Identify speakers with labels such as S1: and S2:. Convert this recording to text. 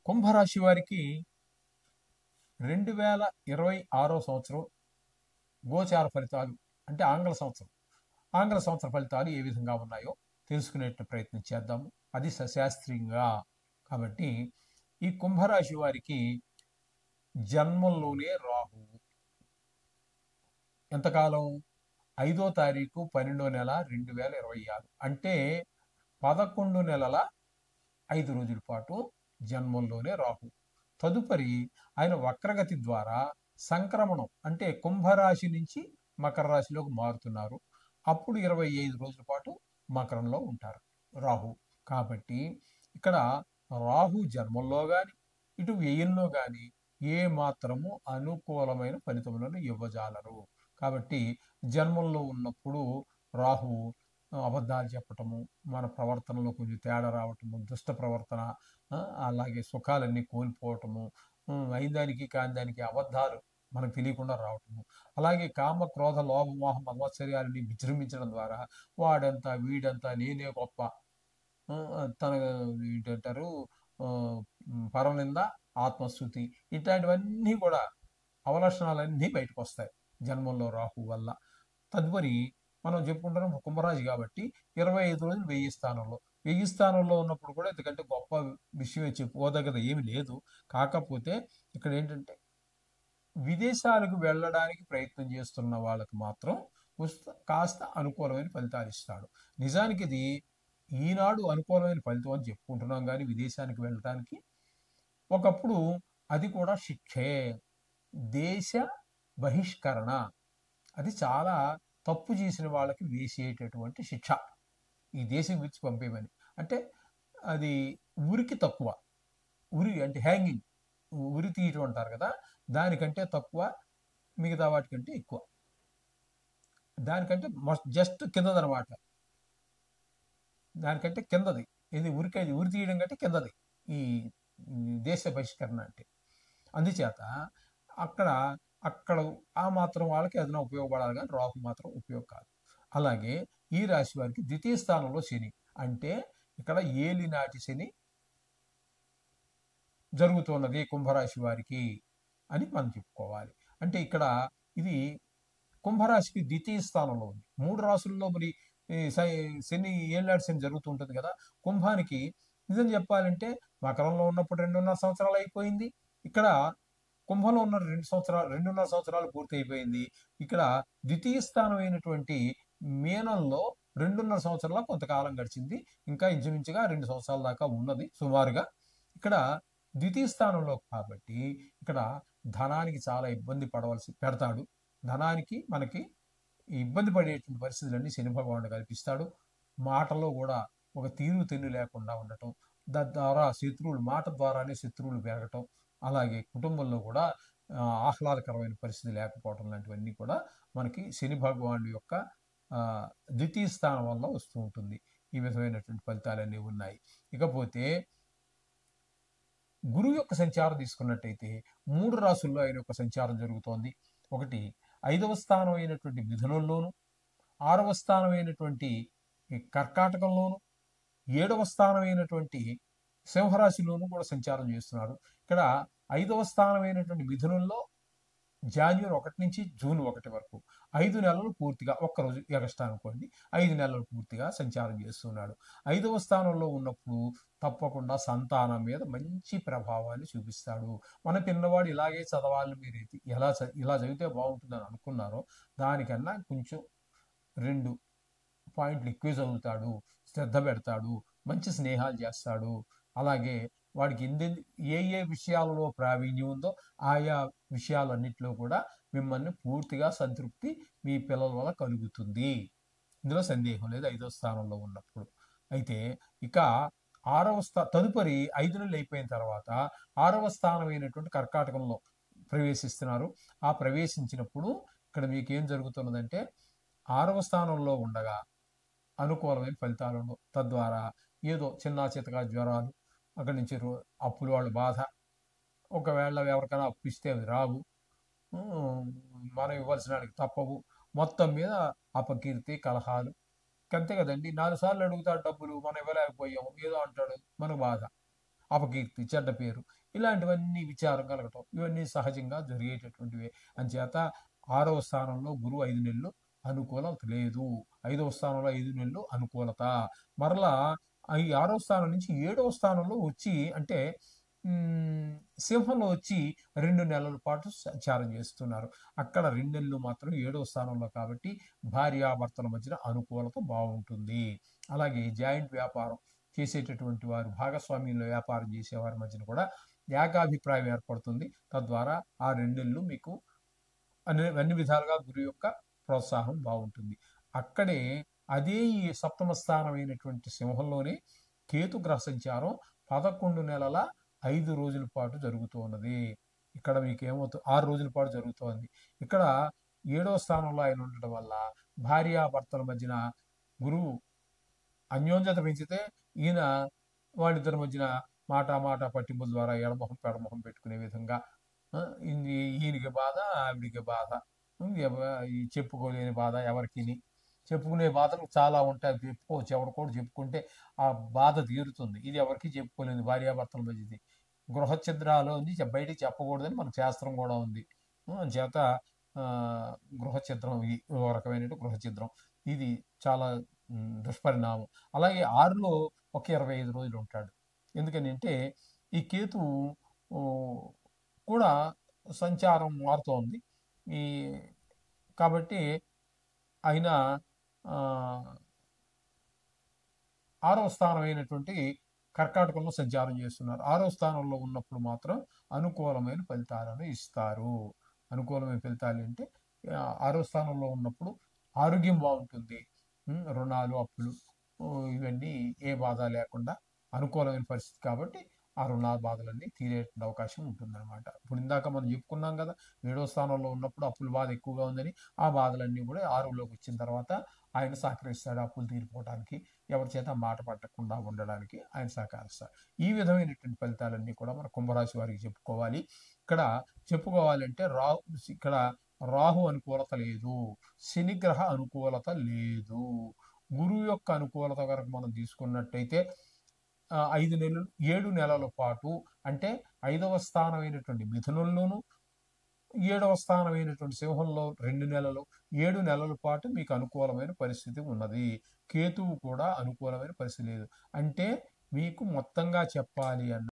S1: కుంభరాశి వారికి 2026 సంవత్సరం గోచార ఫలితాలు అంటే ఆంగ్ల సంవత్సర ఫలితాలు ఏ విధంగా ఉన్నాయో తెలుసుకునే ప్రయత్నం చేద్దాము. అది సశాస్త్రీయంగా. కాబట్టి ఈ కుంభరాశి వారికి జన్మంలోనే రాహు ఎంతకాలం 5వ తారీఖు 12వ నెల 2026 అంటే 11 నెలల 5 రోజుల పాటు జన్మంలోనే రాహు. తదుపరి ఆయన వక్రగతి ద్వారా సంక్రమణం అంటే కుంభరాశి నుంచి మకర రాశిలోకి మారుతున్నారు. అప్పుడు 25 రోజుల పాటు మకరంలో ఉంటారు రాహు. కాబట్టి ఇక్కడ రాహు జన్మంలో కానీ ఇటు వ్యయంలో కానీ ఏ మాత్రము అనుకూలమైన ఫలితములను ఇవ్వజాలరు. కాబట్టి జన్మంలో ఉన్నప్పుడు రాహు అబద్ధాలు చెప్పటము, మన ప్రవర్తనలో కొంచెం తేడా రావటము, దుష్ట ప్రవర్తన, అలాగే సుఖాలన్నీ కోల్పోవటము, అయిదానికి కాని దానికి అబద్ధాలు మనకు తెలియకుండా రావటము, అలాగే కామ క్రోధ లోభ మోహ మత్సర్యాలని విజృంభించడం ద్వారా వాడంతా వీడంతా నేనే గొప్ప, తన ఏంటంటారు పరనింద ఆత్మస్థుతి, ఇట్లాంటివన్నీ కూడా అవలక్షణాలన్నీ బయటకు వస్తాయి జన్మంలో రాహు వల్ల. తదుపరి మనం చెప్పుకుంటున్నాం కుంభరాశి కాబట్టి 25 రోజులు వెయ్యి స్థానంలో ఉన్నప్పుడు కూడా ఎందుకంటే గొప్ప విషయమే చెప్పుకోదగ్గది ఏమి లేదు. కాకపోతే ఇక్కడ ఏంటంటే విదేశాలకు వెళ్ళడానికి ప్రయత్నం చేస్తున్న వాళ్ళకి మాత్రం కాస్త అనుకూలమైన ఫలితాలు ఇస్తాడు. నిజానికి ఇది ఈనాడు అనుకూలమైన ఫలితం అని చెప్పుకుంటున్నాం, కానీ విదేశానికి వెళ్ళడానికి ఒకప్పుడు అది కూడా శిక్షే, దేశ బహిష్కరణ. అది చాలా తప్పు చేసిన వాళ్ళకి వేసేటటువంటి శిక్ష, ఈ దేశం విడిచి పంపేమని. అంటే అది ఉరికి తక్కువ, ఉరి అంటే హ్యాంగింగ్, ఉరి తీయటం అంటారు కదా, దానికంటే తక్కువ, మిగతా వాటికంటే ఎక్కువ, దానికంటే జస్ట్ కిందదనమాట, దానికంటే కిందది. ఇది ఉరి తీయడం కంటే కిందది ఈ దేశ బహిష్కరణ అంటే. అందుచేత అక్కడ ఆ మాత్రం వాళ్ళకి ఏదైనా ఉపయోగపడాలి, కానీ రాహు మాత్రం ఉపయోగం కాదు. అలాగే ఈ రాశి వారికి ద్వితీయ స్థానంలో శని, అంటే ఇక్కడ ఏలినాటి శని జరుగుతున్నది కుంభరాశి వారికి అని మనం చెప్పుకోవాలి. అంటే ఇక్కడ ఇది కుంభరాశికి ద్వితీయ స్థానంలో ఉంది. 3 రాశుల్లో మరి శని ఏళ్ళనాటి శని జరుగుతూ ఉంటుంది కదా. కుంభానికి నిజం చెప్పాలంటే మకరంలో ఉన్నప్పుడు 2.5 సంవత్సరాలు అయిపోయింది, ఇక్కడ కుంభంలో ఉన్న 2.5 సంవత్సరాలు పూర్తి అయిపోయింది. ఇక్కడ ద్వితీయ స్థానం అయినటువంటి మీనంలో 2.5 సంవత్సరాల కొంతకాలం గడిచింది, ఇంకా ఇంచుమించుగా 2 సంవత్సరాల దాకా ఉన్నది సుమారుగా. ఇక్కడ ద్వితీయ స్థానంలో కాబట్టి ఇక్కడ ధనానికి చాలా ఇబ్బంది పెడతాడు. ధనానికి మనకి ఇబ్బంది పడేటువంటి పరిస్థితులన్నీ శని భగవానుడు కల్పిస్తాడు. మాటలో కూడా ఒక తీరు తెన్ను లేకుండా ఉండటం, ద్వారా మాట ద్వారానే శత్రువులు పెరగటం, అలాగే కుటుంబంలో కూడా ఆహ్లాదకరమైన పరిస్థితి లేకపోవడం లాంటివన్నీ కూడా మనకి శని భగవానుడి యొక్క ద్వితీయ స్థానం వల్ల వస్తూ ఉంటుంది. ఈ విధమైనటువంటి ఫలితాలన్నీ ఉన్నాయి. ఇకపోతే గురువు యొక్క సంచారం తీసుకున్నట్టయితే 3 రాశుల్లో ఆయన యొక్క సంచారం జరుగుతోంది. ఒకటి 5వ స్థానం అయినటువంటి మిథునంలోను, 6వ స్థానం అయినటువంటి కర్కాటకంలోను, 7వ స్థానం అయినటువంటి సింహరాశిలోనూ కూడా సంచారం చేస్తున్నాడు. ఇక్కడ 5వ స్థానం అయినటువంటి మిథునంలో జనవరి 1 నుంచి జూన్ 1 వరకు 5 నెలలు పూర్తిగా, ఒక్కరోజు ఎగస్ట్రా అనుకోండి, 5 నెలలు పూర్తిగా సంచారం చేస్తున్నాడు. 5వ స్థానంలో ఉన్నప్పుడు తప్పకుండా సంతానం మీద మంచి ప్రభావాన్ని చూపిస్తాడు. మన పిల్లవాడు ఇలాగే చదవాలి, మీరు ఇలా చదివితే బాగుంటుందని అనుకున్నారో దానికన్నా కొంచెం 2 పాయింట్లు ఎక్కువ చదువుతాడు, శ్రద్ధ పెడతాడు, మంచి స్నేహాలు చేస్తాడు. అలాగే వాడికి ఏ విషయాలలో ప్రావీణ్యం ఉందో ఆయా విషయాలన్నింటిలో కూడా మిమ్మల్ని పూర్తిగా సంతృప్తి మీ పిల్లల వల్ల కలుగుతుంది. ఇందులో సందేహం లేదు 5వ స్థానంలో ఉన్నప్పుడు. అయితే ఇక తదుపరి 5 నెలలు అయిపోయిన తర్వాత 6వ స్థానం అయినటువంటి కర్కాటకంలో ప్రవేశిస్తున్నారు. ఆ ప్రవేశించినప్పుడు ఇక్కడ మీకు ఏం జరుగుతున్నదంటే 6వ స్థానంలో ఉండగా అనుకూలమైన ఫలితాలను, తద్వారా ఏదో చిన్న చితకా జ్వరాలు, అక్కడి నుంచి అప్పుల వాళ్ళ బాధ, ఒకవేళ ఎవరికైనా అప్పు ఇస్తే అవి రావు, మనం ఇవ్వాల్సిన వాడికి తప్పవు, మొత్తం మీద అపకీర్తి కలహాలు, అంతే కదండి. 4 సార్లు అడుగుతాడు డబ్బులు, మనం ఇవ్వలేకపోయాము, ఏదో అంటాడు, మనకు బాధ. అపకీర్తి, చెడ్డ పేరు, ఇలాంటివన్నీ విచారం కలగటం, ఇవన్నీ సహజంగా జరిగేటటువంటివే. అంచేత 6వ స్థానంలో గురువు 5 నెలలు అనుకూలత లేదు. 5వ స్థానంలో 5 నెలలు అనుకూలత. మరలా ఈ 6వ స్థానం నుంచి 7వ స్థానంలో వచ్చి అంటే సింహంలో వచ్చి 2 నెలల పాటు సంచారం చేస్తున్నారు. అక్కడ 2 నెలలు మాత్రం 7వ స్థానంలో కాబట్టి భార్యాభర్తల మధ్యన అనుకూలత బాగుంటుంది. అలాగే జాయింట్ వ్యాపారం చేసేటటువంటి వారు, భాగస్వామ్యంలో వ్యాపారం చేసేవారి మధ్యన కూడా ఏకాభిప్రాయం ఏర్పడుతుంది. తద్వారా ఆ 2 నెలలు మీకు అన్ని విధాలుగా గురు యొక్క ప్రోత్సాహం బాగుంటుంది. అక్కడే అదే ఈ సప్తమ స్థానమైనటువంటి సింహంలోనే కేతు గ్రహ సంచారం 11 నెలల 5 రోజుల పాటు జరుగుతూ ఉన్నది. ఇక్కడ మీకు ఏమవుతుంది, 6 రోజుల పాటు జరుగుతోంది. ఇక్కడ 7వ స్థానంలో ఆయన ఉండటం వల్ల భార్యాభర్తల మధ్యన గురువు అన్యోన్యత పెంచితే ఈయన వాళ్ళిద్దరి మధ్యన మాట పట్టింపుల ద్వారా ఎడమొహం పెడమొహం పెట్టుకునే విధంగా ఈయనకి బాధ, ఆవిడికి బాధ, ఈ చెప్పుకోలేని బాధ, ఎవరికి చెప్పుకునే బాధలు చాలా ఉంటాయి. చెప్పుకోవచ్చు, ఎవరు కూడా చెప్పుకుంటే ఆ బాధ తీరుతుంది. ఇది ఎవరికి చెప్పుకోలేదు భార్యాభర్తల మధ్యది. గృహఛిద్రాలు బయటికి చెప్పకూడదని మనకు శాస్త్రం కూడా ఉంది. చేత గృహఛిద్రం, ఇది ఒక రకమైన గృహఛిద్రం, ఇది చాలా దుష్పరిణామం. అలాగే 6లో ఒక 25 రోజులు ఉంటాడు. ఎందుకని అంటే ఈ కేతు కూడా సంచారం మారుతోంది. ఈ కాబట్టి ఆయన 6వ స్థానం అయినటువంటి కర్కాటకంలో సంచారం చేస్తున్నారు. 6వ స్థానంలో ఉన్నప్పుడు మాత్రం అనుకూలమైన ఫలితాలను ఇస్తారు. అనుకూలమైన ఫలితాలు అంటే 6వ స్థానంలో ఉన్నప్పుడు ఆరోగ్యం బాగుంటుంది. రుణాలు, అప్పులు, ఇవన్నీ ఏ బాధ లేకుండా అనుకూలమైన పరిస్థితి కాబట్టి ఆ రుణాల బాధలన్నీ తీరే అవకాశం ఉంటుందన్నమాట. ఇప్పుడు ఇందాక మనం చెప్పుకున్నాం కదా, 7వ స్థానంలో ఉన్నప్పుడు అప్పుల బాధ ఎక్కువగా ఉందని. ఆ బాధలన్నీ కూడా 6లోకి వచ్చిన తర్వాత ఆయన సహకరిస్తాడు. అప్పులు తీరిపోవడానికి, ఎవరి చేత మాట పట్టకుండా ఉండడానికి ఆయన సహకరిస్తాడు. ఈ విధమైనటువంటి ఫలితాలన్నీ కూడా మన కుంభరాశి వారికి చెప్పుకోవాలి. ఇక్కడ చెప్పుకోవాలంటే ఇక్కడ రాహు అనుకూలత లేదు, శనిగ్రహ అనుకూలత లేదు. గురువు యొక్క అనుకూలత కనుక మనం తీసుకున్నట్టయితే 5 నెలలు 7 నెలల పాటు, అంటే 5వ స్థానమైనటువంటి మిథునంలోను, 7వ స్థానమైనటువంటి సింహంలో 2 నెలలు, 7 నెలల పాటు మీకు అనుకూలమైన పరిస్థితి ఉన్నది. కేతువు కూడా అనుకూలమైన పరిస్థితి లేదు. అంటే మీకు మొత్తంగా చెప్పాలి అన్న